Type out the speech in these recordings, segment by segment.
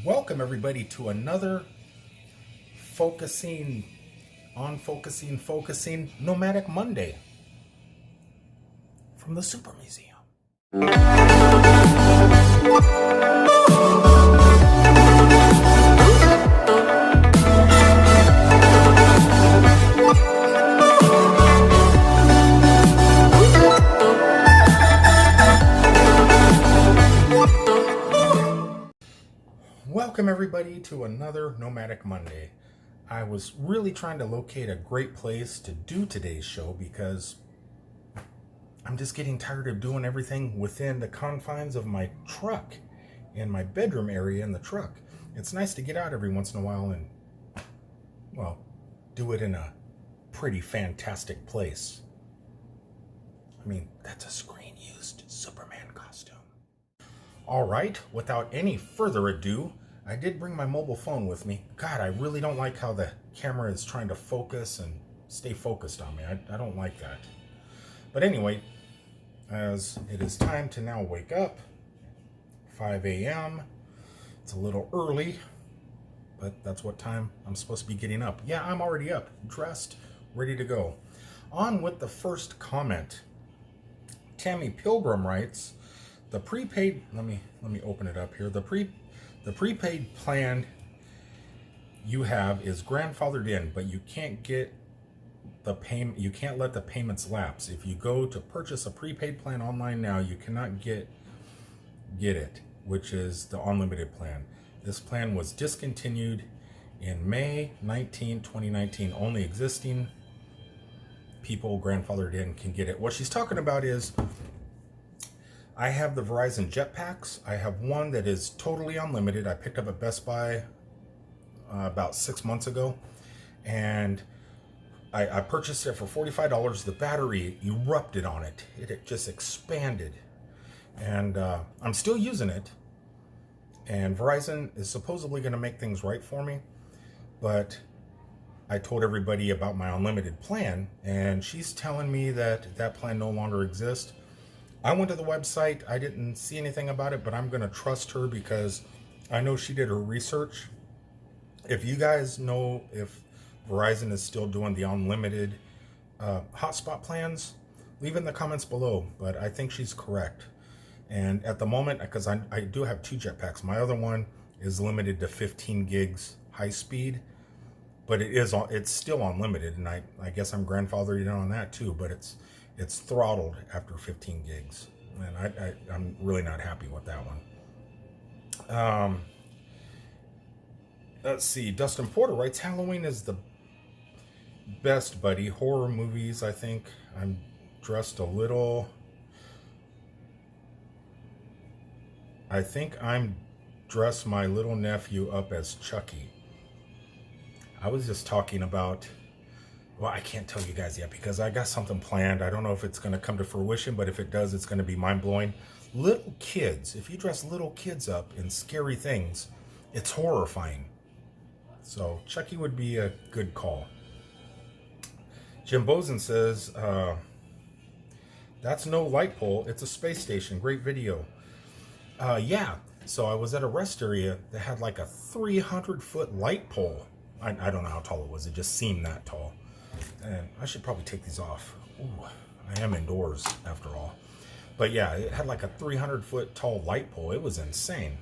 Welcome everybody to another focusing Nomadic Monday from the Super Museum. Welcome everybody to another Nomadic Monday. I was really trying to locate a great place to do today's show because I'm just getting tired of doing everything within the confines of my truck and my bedroom area in the truck. It's nice to get out every once in a while and, well, do it in a pretty fantastic place. I mean, that's a screen-used Superman costume. All right, without any further ado, I did bring my mobile phone with me. God, I really don't like how the camera is trying to focus and stay focused on me. I don't like that. But anyway, as it is time to now wake up, 5 a.m. It's a little early, but that's what time I'm supposed to be getting up. Yeah, I'm already up, dressed, ready to go. On with the first comment. Tammy Pilgrim writes, the prepaid, let me open it up here. The prepaid plan you have is grandfathered in, but you can't get the payment. You can't let the payments lapse. If you go to purchase a prepaid plan online now, you cannot get it, which is the unlimited plan. This plan was discontinued in May 19, 2019. Only existing people grandfathered in can get it. What she's talking about is, I have the Verizon Jetpacks. I have one that is totally unlimited. I picked up at Best Buy about 6 months ago, and I purchased it for $45. The battery erupted on it. It just expanded, and I'm still using it. And Verizon is supposedly going to make things right for me, but I told everybody about my unlimited plan, and she's telling me that that plan no longer exists. I went to the website. I didn't see anything about it, but I'm going to trust her because I know she did her research. If you guys know if Verizon is still doing the unlimited hotspot plans, leave in the comments below, but I think she's correct. And at the moment, because I do have two jetpacks, my other one is limited to 15 gigs high speed, but it's still unlimited, and I guess I'm grandfathered in on that too, but it's throttled after 15 gigs, and I'm really not happy with that one. Let's see, Dustin Porter writes, Halloween is the best, buddy. Horror movies, I think. I'm dressed a little... I think I'm dressed my little nephew up as Chucky. I was just talking about... Well, I can't tell you guys yet because I got something planned. I don't know if it's going to come to fruition, but if it does, it's going to be mind-blowing. Little kids, if you dress little kids up in scary things, it's horrifying. So Chucky would be a good call. Jim Bozen says, that's no light pole. It's a space station. Great video. Yeah, so I was at a rest area that had like a 300-foot light pole. I don't know how tall it was. It just seemed that tall. And I should probably take these off. Ooh, I am indoors after all. But yeah, it had like a 300-foot tall light pole. It was insane.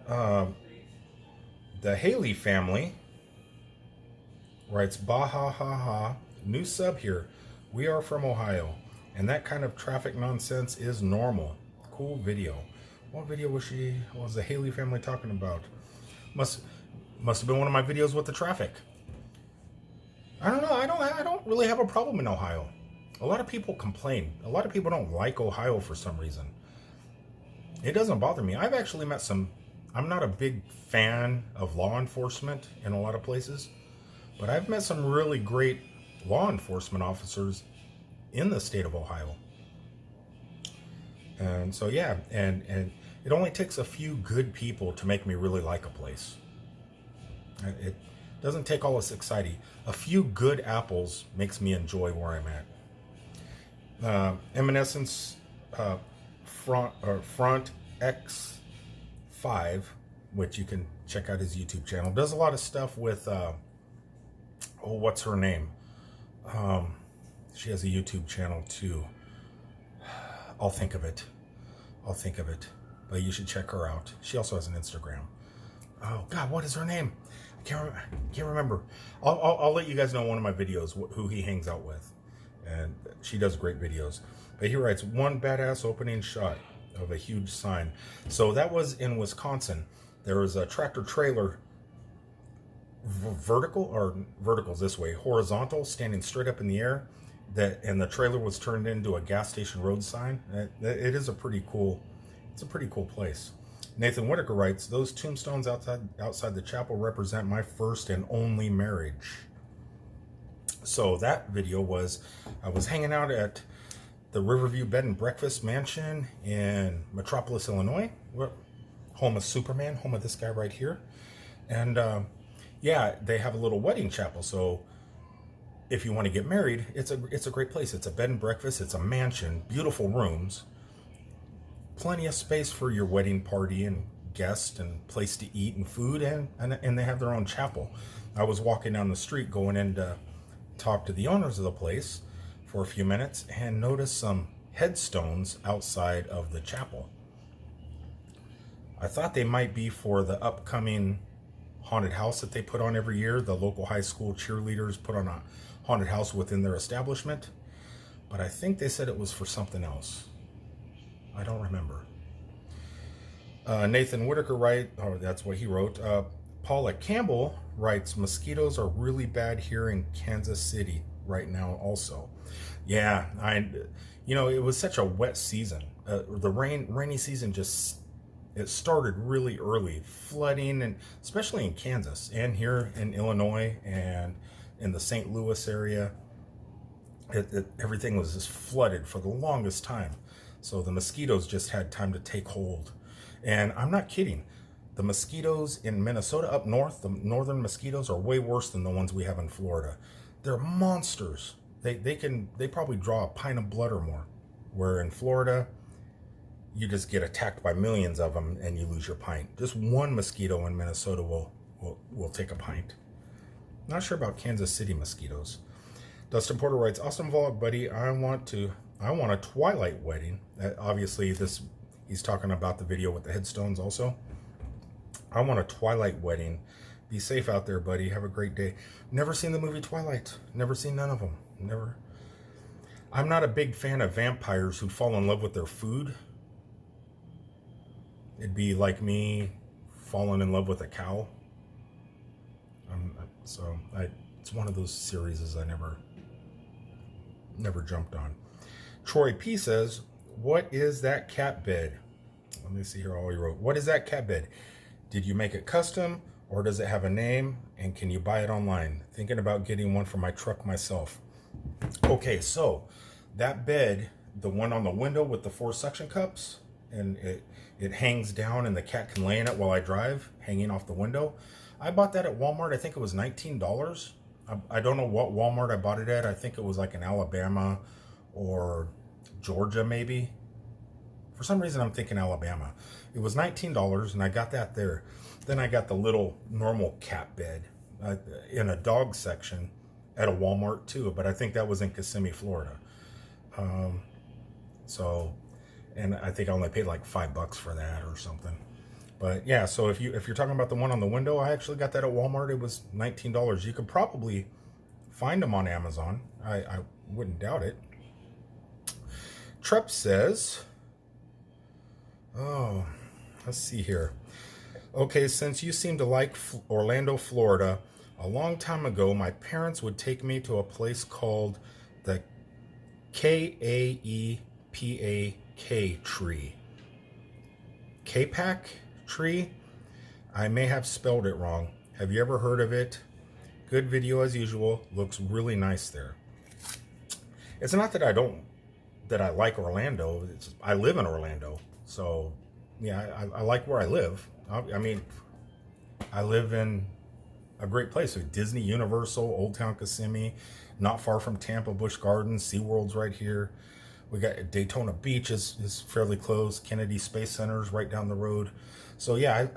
The Haley family writes, bah ha ha ha, new sub here. We are from Ohio, and that kind of traffic nonsense is normal. Cool video. What video was the Haley family talking about? Must have been one of my videos with the traffic. I don't know. I don't really have a problem in Ohio. A lot of people complain. A lot of people don't like Ohio for some reason. It doesn't bother me. I've actually met some... I'm not a big fan of law enforcement in a lot of places, but I've met some really great law enforcement officers in the state of Ohio. And so, yeah, and it only takes a few good people to make me really like a place. It doesn't take all this exciting. A few good apples makes me enjoy where I'm at. Evanescence front X 5, which you can check out his YouTube channel. Does a lot of stuff with, what's her name? She has a YouTube channel too. I'll think of it. But you should check her out. She also has an Instagram. Oh God, what is her name? I can't remember. I'll let you guys know in one of my videos who he hangs out with, and she does great videos. But he writes, one badass opening shot of a huge sign. So that was in Wisconsin. There was a tractor trailer, vertical's this way, horizontal, standing straight up in the air. And the trailer was turned into a gas station road sign. It is a pretty cool. It's a pretty cool place. Nathan Whitaker writes, those tombstones outside the chapel represent my first and only marriage. So that video was, I was hanging out at the Riverview Bed and Breakfast Mansion in Metropolis, Illinois, home of Superman, home of this guy right here. And yeah, they have a little wedding chapel. So if you want to get married, it's a great place. It's a bed and breakfast. It's a mansion, beautiful rooms, plenty of space for your wedding party and guests, and place to eat and food, and they have their own chapel. I was walking down the street going in to talk to the owners of the place for a few minutes and noticed some headstones outside of the chapel. I thought they might be for the upcoming haunted house that they put on every year. The local high school cheerleaders put on a haunted house within their establishment, but I think they said it was for something else. I don't remember. Nathan Whitaker that's what he wrote. Paula Campbell writes, mosquitoes are really bad here in Kansas City right now also. Yeah, it was such a wet season. The rainy season it started really early, flooding, and especially in Kansas and here in Illinois and in the St. Louis area. Everything was just flooded for the longest time. So the mosquitoes just had time to take hold. And I'm not kidding. The mosquitoes in Minnesota up north, the northern mosquitoes, are way worse than the ones we have in Florida. They're monsters. They probably draw a pint of blood or more. Where in Florida, you just get attacked by millions of them and you lose your pint. Just one mosquito in Minnesota will take a pint. Not sure about Kansas City mosquitoes. Dustin Porter writes, awesome vlog, buddy. I want a twilight wedding. Obviously, he's talking about the video with the headstones also. I want a twilight wedding. Be safe out there, buddy. Have a great day. Never seen the movie Twilight. Never seen none of them. Never. I'm not a big fan of vampires who fall in love with their food. It'd be like me falling in love with a cow. It's one of those series I never jumped on. Troy P says, what is that cat bed? Let me see here all he wrote. What is that cat bed? Did you make it custom, or does it have a name, and can you buy it online? Thinking about getting one for my truck myself. Okay, so that bed, the one on the window with the 4 suction cups, and it hangs down and the cat can lay in it while I drive, hanging off the window. I bought that at Walmart. I think it was $19. I don't know what Walmart I bought it at. I think it was like in Alabama or Georgia maybe. For some reason I'm thinking Alabama. It was $19 and I got that there. Then I got the little normal cat bed in a dog section at a Walmart too, but I think that was in Kissimmee, Florida. And I think I only paid like $5 for that or something. But yeah, so if you're talking about the one on the window, I actually got that at Walmart. It was $19. You could probably find them on Amazon. I wouldn't doubt it. Trepp says, oh, let's see here. Okay, since you seem to like Orlando, Florida, a long time ago, my parents would take me to a place called the Kaepak tree. Kaepak tree? I may have spelled it wrong. Have you ever heard of it? Good video as usual. Looks really nice there. It's not that I like Orlando. I live in Orlando. So, yeah, I like where I live. I mean, I live in a great place with Disney, Universal, Old Town Kissimmee, not far from Tampa, Busch Gardens, SeaWorld's right here. We got Daytona Beach is fairly close. Kennedy Space Center is right down the road. So yeah,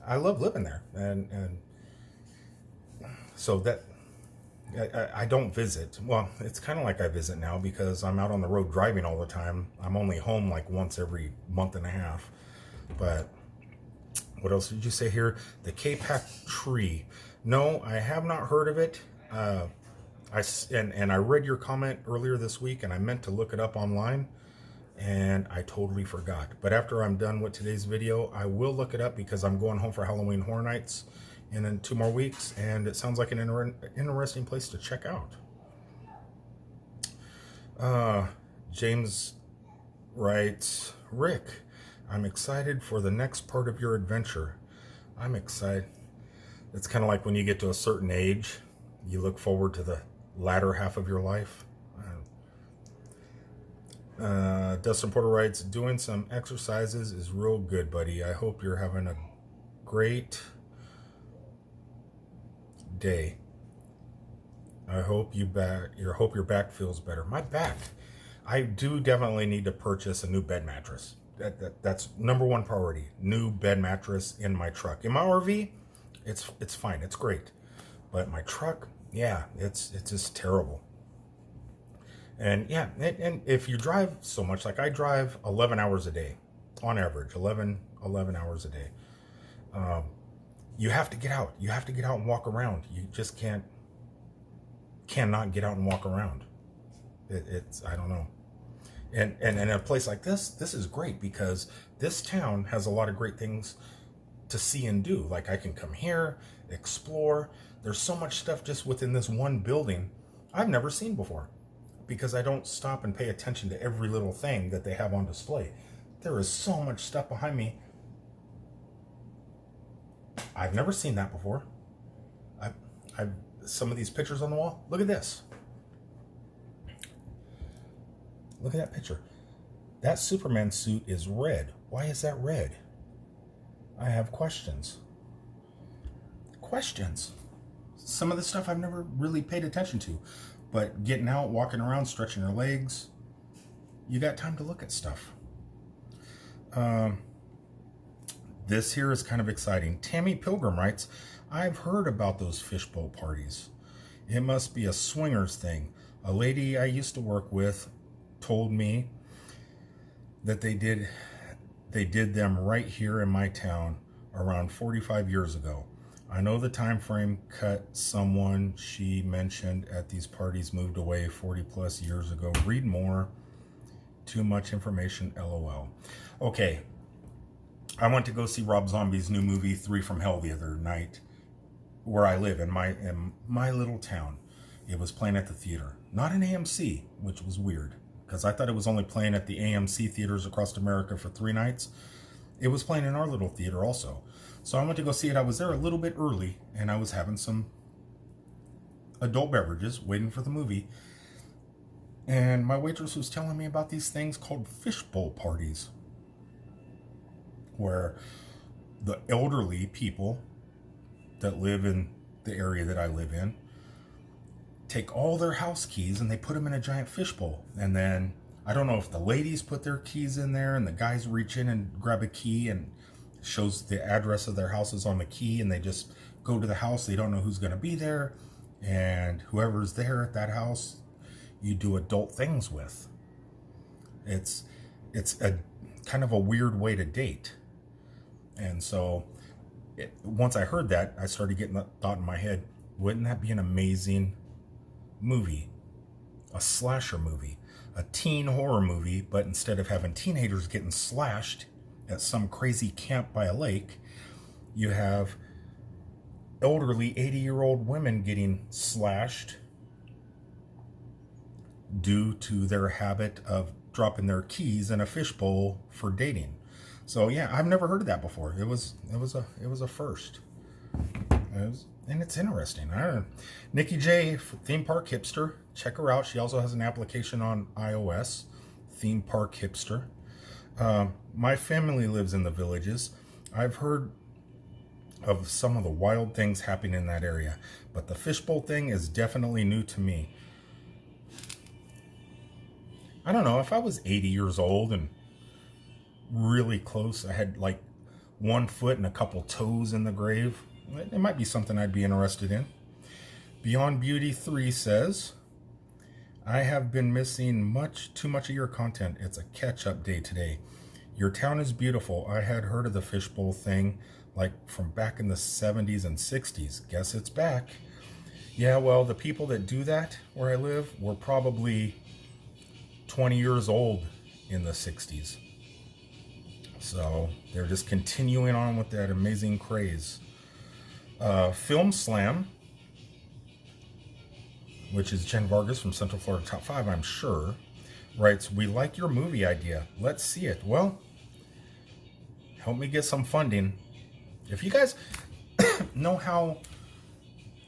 I love living there, and so that I don't visit. Well, it's kind of like I visit now because I'm out on the road driving all the time. I'm only home like once every month and a half. But what else did you say here? The K-Pac tree. No, I have not heard of it. I read your comment earlier this week, and I meant to look it up online, and I totally forgot. But after I'm done with today's video, I will look it up because I'm going home for Halloween Horror Nights in 2 more weeks, and it sounds like an interesting place to check out. James writes, Rick, I'm excited for the next part of your adventure. I'm excited. It's kind of like when you get to a certain age, you look forward to the latter half of your life. Dustin Porter writes, doing some exercises is real good, buddy. I hope you're having a great day. I hope your back feels better. My back, I do definitely need to purchase a new bed mattress. That's number one priority. New bed mattress in my truck. In my RV, it's fine. It's great. But my truck, yeah, it's just terrible. And yeah, and if you drive so much, like I drive 11 hours a day, on average, 11 hours a day. You have to get out. You have to get out and walk around. You just cannot get out and walk around. It's I don't know. And in a place like this is great because this town has a lot of great things to see and do. Like I can come here, explore. There's so much stuff just within this one building I've never seen before because I don't stop and pay attention to every little thing that they have on display. There is so much stuff behind me. I've never seen that before. I've some of these pictures on the wall. Look at this. Look at that picture. That Superman suit is red. Why is that red? I have questions. Some of the stuff I've never really paid attention to. But getting out, walking around, stretching your legs, you got time to look at stuff. This here is kind of exciting. Tammy Pilgrim writes, I've heard about those fishbowl parties. It must be a swingers thing. A lady I used to work with told me that they did them right here in my town around 45 years ago. I know the time frame cut. Someone she mentioned at these parties moved away 40 plus years ago. Read more. Too much information, LOL. Okay. I went to go see Rob Zombie's new movie 3 from Hell the other night where I live in my little town. It was playing at the theater, not an AMC, which was weird because I thought it was only playing at the AMC theaters across America for 3 nights. It was playing in our little theater also. So I went to go see it. I was there a little bit early and I was having some adult beverages waiting for the movie. And my waitress was telling me about these things called fishbowl parties, where the elderly people that live in the area that I live in take all their house keys and they put them in a giant fishbowl. And then I don't know if the ladies put their keys in there and the guys reach in and grab a key and shows the address of their houses on the key, and they just go to the house. They don't know who's going to be there, and whoever's there at that house, you do adult things with. It's a kind of a weird way to date. And so once I heard that, I started getting that thought in my head, wouldn't that be an amazing movie? A slasher movie, a teen horror movie, but instead of having teenagers getting slashed at some crazy camp by a lake, you have elderly 80-year-old women getting slashed due to their habit of dropping their keys in a fishbowl for dating. So yeah, I've never heard of that before. It was a first. And it's interesting. I don't know. Nikki J, Theme Park Hipster, check her out. She also has an application on iOS, Theme Park Hipster. My family lives in the Villages. I've heard of some of the wild things happening in that area, but the fishbowl thing is definitely new to me. I don't know, if I was 80 years old and really close, I had like 1 foot and a couple toes in the grave, it might be something I'd be interested in. Beyond Beauty 3 says, I have been missing too much of your content. It's a catch-up day today. Your town is beautiful. I had heard of the fishbowl thing like from back in the 70s and 60s. Guess it's back. Yeah, well, the people that do that where I live were probably 20 years old in the 60s. So they're just continuing on with that amazing craze. Film Slam, which is Jen Vargas from Central Florida Top 5, I'm sure, writes, we like your movie idea. Let's see it. Well, help me get some funding. If you guys know how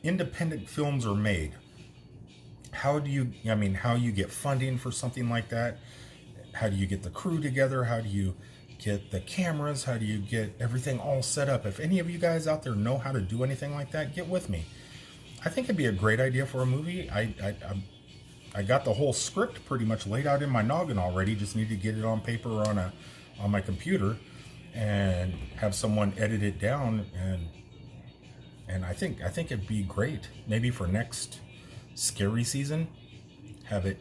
independent films are made, how you get funding for something like that? How do you get the crew together? How do you get the cameras? How do you get everything all set up? If any of you guys out there know how to do anything like that, get with me. I think it'd be a great idea for a movie. I got the whole script pretty much laid out in my noggin already. Just need to get it on paper or on my computer and have someone edit it down, and I think it'd be great. Maybe for next scary season, have it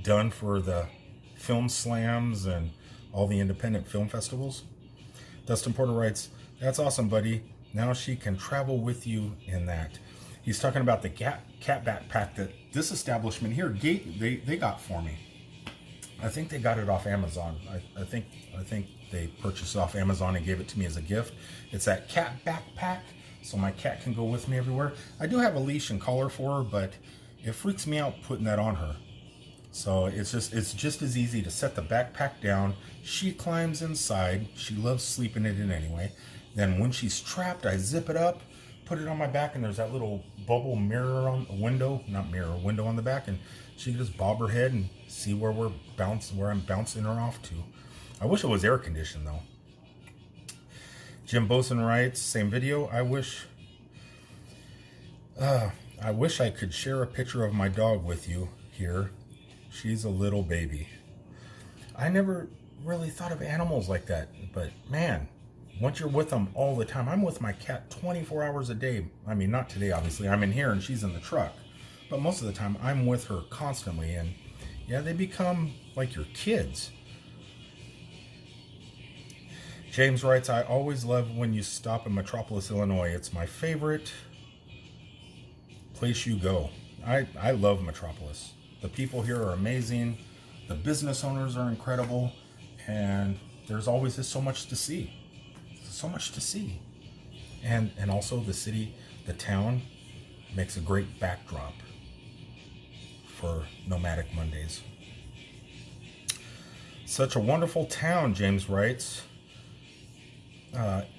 done for the film slams and all the independent film festivals. Dustin Porter writes, that's awesome, buddy. Now she can travel with you in that. He's talking about the cat backpack that this establishment here they got for me. I think they got it off Amazon. I think they purchased it off Amazon and gave it to me as a gift. It's that cat backpack, so my cat can go with me everywhere. I do have a leash and collar for her, but it freaks me out putting that on her. So it's just as easy to set the backpack down. She climbs inside. She loves sleeping in it anyway. Then when she's trapped, I zip it up, put it on my back, and there's that little bubble mirror on the window, window on the back, and she can just bob her head and see where I'm bouncing her off to. I wish it was air conditioned though. Jim Boson writes, same video. I wish I could share a picture of my dog with you here. She's a little baby. I never really thought of animals like that, but man, once you're with them all the time, I'm with my cat 24 hours a day. I mean, not today, obviously. I'm in here and she's in the truck, but most of the time I'm with her constantly, and yeah, they become like your kids. James writes, I always love when you stop in Metropolis, Illinois. It's my favorite place you go. I love Metropolis. The people here are amazing. The business owners are incredible. And there's always just so much to see. So much to see. And also the city, the town, makes a great backdrop for Nomadic Mondays. Such a wonderful town, James writes.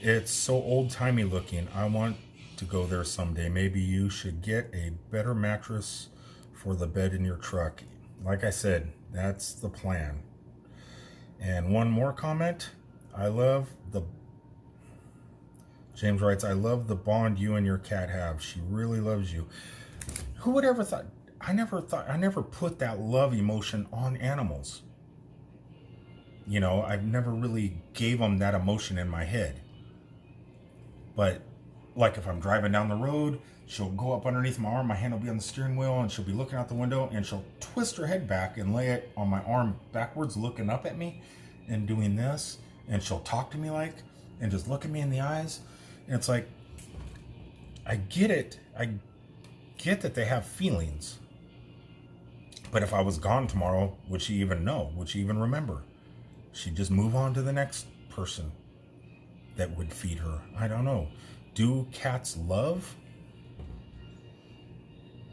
It's so old-timey looking. I want to go there someday. Maybe you should get a better mattress for the bed in your truck. Like I said, that's the plan. And one more comment. James writes, I love the bond you and your cat have. She really loves you. Who would ever thought? I never put that love emotion on animals. You know, I've never really gave them that emotion in my head. But like if I'm driving down the road, she'll go up underneath my arm, my hand will be on the steering wheel, and she'll be looking out the window, and she'll twist her head back and lay it on my arm backwards, looking up at me and doing this. And she'll talk to me and just look at me in the eyes. And it's like, I get it. I get that they have feelings. But if I was gone tomorrow, would she even know? Would she even remember? She'd just move on to the next person that would feed her. I don't know. Do cats love?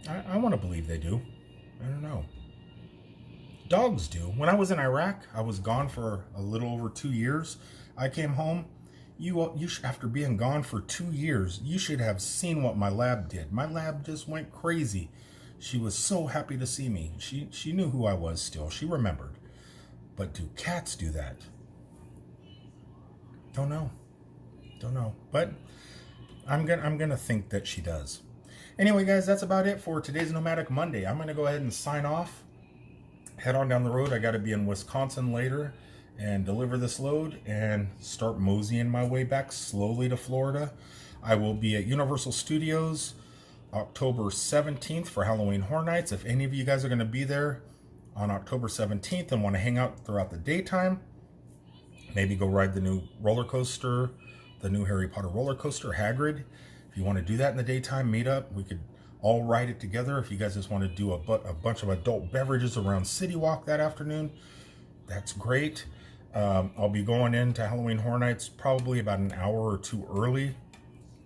I want to believe they do. I don't know. Dogs do. When I was in Iraq, I was gone for a little over 2 years. I came home. You should, after being gone for 2 years, you should have seen what my lab did. My lab just went crazy. She was so happy to see me. She knew who I was still. She remembered. But do cats do that? Don't know. But I'm gonna think that she does. Anyway, guys, that's about it for today's Nomadic Monday. I'm gonna go ahead and sign off. head on down the road. I got to be in Wisconsin later and deliver this load and start moseying my way back slowly to Florida. I will be at Universal Studios October 17th for Halloween Horror Nights. If any of you guys are going to be there on October 17th and want to hang out throughout the daytime, maybe go ride the new roller coaster, the new Harry Potter roller coaster, Hagrid. If you want to do that in the daytime, meet up. We could all ride it together. If you guys just want to do a bunch of adult beverages around City Walk that afternoon, that's great. I'll be going into Halloween Horror Nights probably about an hour or two early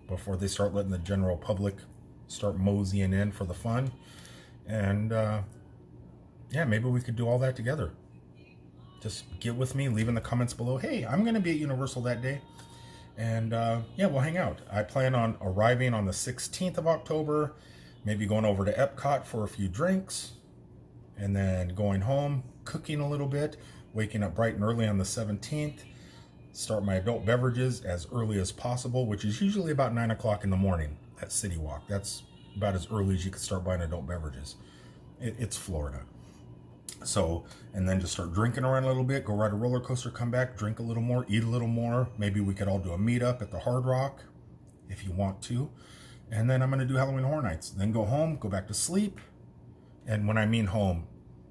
before they start letting the general public start moseying in for the fun. And yeah, maybe we could do all that together. Just get with me, leave in the comments below, hey, I'm going to be at Universal that day. And yeah, we'll hang out. I plan on arriving on the 16th of October, maybe going over to Epcot for a few drinks, and then going home, cooking a little bit, waking up bright and early on the 17th, start my adult beverages as early as possible, which is usually about 9 o'clock in the morning at City Walk. That's about as early as you can start buying adult beverages. It's Florida. So, and then just start drinking around a little bit, go ride a roller coaster, come back, drink a little more, eat a little more. Maybe we could all do a meetup at the Hard Rock if you want to. And then I'm going to do Halloween Horror Nights. Then go home, go back to sleep. And when I mean home,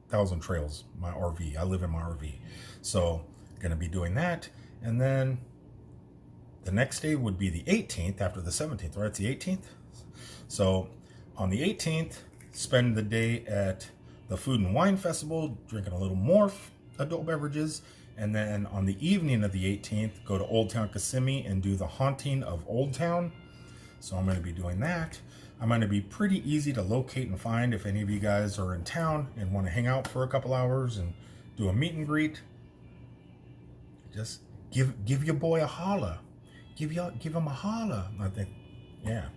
Thousand Trails, my RV. I live in my RV. So, going to be doing that. And then the next day would be the 18th after the 17th, right? It's the 18th. So, on the 18th, spend the day at the Food and Wine Festival, drinking a little more adult beverages. And then on the evening of the 18th, go to Old Town Kissimmee and do the Haunting of Old Town. So I'm going to be doing that. I'm going to be pretty easy to locate and find if any of you guys are in town and want to hang out for a couple hours and do a meet and greet. Just give your boy a holla. Give him a holla. I think, yeah,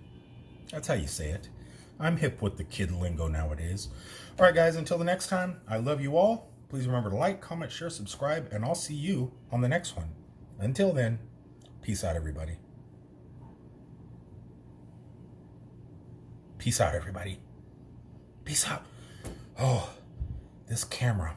that's how you say it. I'm hip with the kid lingo nowadays. All right, guys, until the next time, I love you all. Please remember to like, comment, share, subscribe, and I'll see you on the next one. Until then, peace out, everybody. Peace out, everybody. Peace out. Oh, this camera.